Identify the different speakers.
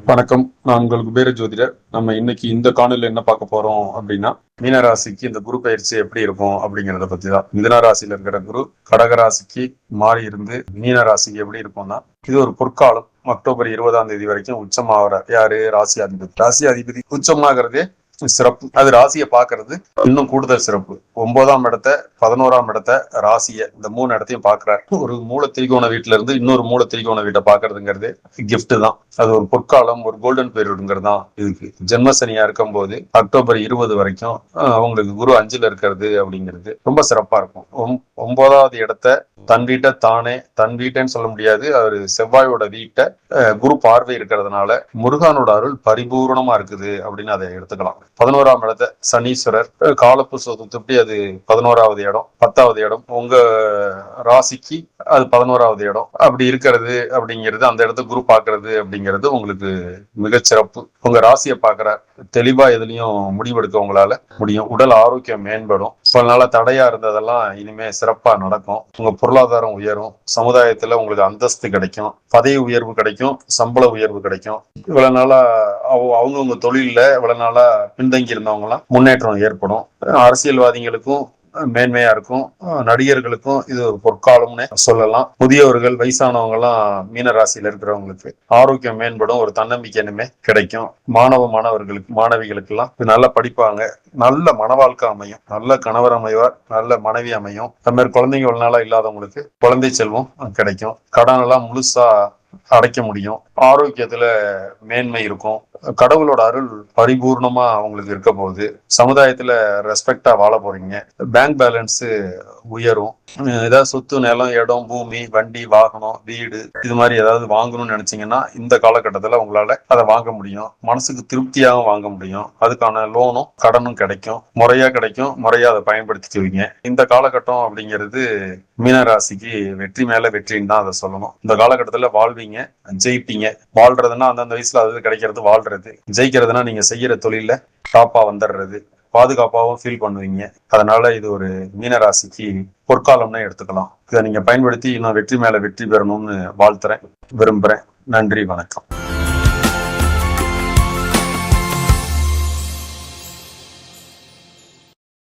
Speaker 1: வணக்கம். நான் உங்கள் குபேர ஜோதிடர். நம்ம இன்னைக்கு இந்த காணொலியில என்ன பார்க்க போறோம் அப்படின்னா, மீனராசிக்கு இந்த குரு பயிற்சி எப்படி இருக்கும் அப்படிங்கிறத பத்தி தான். மிதுன ராசியில இருக்கிற குரு கடகராசிக்கு மாறி இருந்து மீனராசிக்கு எப்படி இருக்கும்னா, இது ஒரு பொற்காலம். அக்டோபர் 20ஆம் தேதி வரைக்கும் உச்சமாகிற யாரு? ராசி அதிபதி. ராசி அதிபதி உச்சமாகிறதே சிறப்பு. அது ராசியை பாக்குறது இன்னும் கூடுதல் சிறப்பு. 9ஆம் இடத்தை, 11ஆம் இடத்தை, ராசிய இந்த 3 இடத்தையும் பாக்குறாரு. ஒரு மூல திரிகோண வீட்டுல இருந்து இன்னொரு மூல திரிகோண வீட்டை பாக்குறதுங்கிறது கிஃப்ட் தான். அது ஒரு பொற்காலம், ஒரு கோல்டன் பீரியடுங்கிறது தான். இதுக்கு ஜென்மசனியா இருக்கும் போது அக்டோபர் 20 வரைக்கும் அவங்களுக்கு குரு 5ல இருக்கிறது அப்படிங்கிறது ரொம்ப சிறப்பா இருக்கும். 9வது இடத்தை தன் வீட்டை தானே, தன் வீட்டைன்னு சொல்ல முடியாது, அவர் செவ்வாயோட வீட்டை குரு பார்வை இருக்கிறதுனால முருகனோட அருள் பரிபூர்ணமா இருக்குது அப்படின்னு அதை எடுத்துக்கலாம். 11ஆம் இடத்தை சனீஸ்வரர் காலப்பு சொத்துப்படி அது 11வது இடம், 10வது இடம், உங்க ராசிக்கு அது 11வது இடம் அப்படி இருக்கிறது அப்படிங்கிறது, அந்த இடத்த குரு பாக்குறது அப்படிங்கிறது உங்களுக்கு மிகச்சிறப்பு. உங்க ராசியை பாக்குற தெளிவா எதுலயும் முடிவெடுக்க உங்களால முடியும். உடல் ஆரோக்கியம் மேம்படும். பல நாள தடையா இருந்ததெல்லாம் இனிமே சிறப்பா நடக்கும். உங்க பொருளாதாரம் உயரும். சமுதாயத்துல உங்களுக்கு அந்தஸ்து கிடைக்கும், பதவி உயர்வு கிடைக்கும், சம்பள உயர்வு கிடைக்கும். இவ்வளவு நாளா அவங்கவுங்க தொழில இவ்வளவு நாளா பின்தங்கி இருந்தவங்க எல்லாம் முன்னேற்றம் ஏற்படும். அரசியல்வாதிகளுக்கும் மேன்மையா இருக்கும். நடிகர்களுக்கும் இது ஒரு பொற்காலம்னு சொல்லலாம். முதியவர்கள், வயசானவங்க எல்லாம் மீன ராசியில இருக்கிறவங்களுக்கு ஆரோக்கியம் மேம்படும். ஒரு தன்னம்பிக்கை இனிமே கிடைக்கும். மாணவர்களுக்கு, மாணவிகளுக்கு எல்லாம் நல்ல படிப்பாங்க. நல்ல மன வாழ்க்கை அமையும். நல்ல கணவர் அமைவார், நல்ல மனைவி அமையும். அது மாதிரி குழந்தைங்க ஒரு நாளா இல்லாதவங்களுக்கு குழந்தை செல்வம் கிடைக்கும். கடன் எல்லாம் முழுசா அடைக்க முடியும். ஆரோக்கியத்துல மேன்மை இருக்கும். கடவுளோட அருள் பரிபூர்ணமா அவங்களுக்கு இருக்க போகுது. சமுதாயத்துல ரெஸ்பெக்டா வாழ போறீங்க. பேங்க் பேலன்ஸ் உயரும். ஏதாவது சொத்து, நிலம், இடம், பூமி, வண்டி, வாகனம், வீடு இது மாதிரி ஏதாவது வாங்கணும்னு நினைச்சீங்கன்னா இந்த காலகட்டத்துல உங்களால அதை வாங்க முடியும். மனசுக்கு திருப்தியாகவும் வாங்க முடியும். அதுக்கான லோனும் கடனும் கிடைக்கும். முறையா கிடைக்கும். முறையா அதை பயன்படுத்திக்குவீங்க. இந்த காலகட்டம் அப்படிங்கிறது மீனராசிக்கு வெற்றி மேல வெற்றின்னு தான் அதை சொல்லணும். இந்த காலகட்டத்துல வாழ்வீங்க, ஜெயிப்பீங்க. வாழ்றதுன்னா அந்தந்த வயசுல அது கிடைக்கிறது, வாழ்றது. ஜெயிக்கிறதுனா நீங்க செய்யற தொழில டாப்பா வந்துடுறது, பாதுகாப்பாகவும் ஃபீல் பண்ணுவீங்க. அதனால இது ஒரு மீனராசிக்கு பொற்காலம்னு எடுத்துக்கலாம். இதை நீங்க பயன்படுத்தி இன்னும் வெற்றி மேல வெற்றி பெறணும்னு வாழ்த்துறேன், விரும்புறேன். நன்றி, வணக்கம்.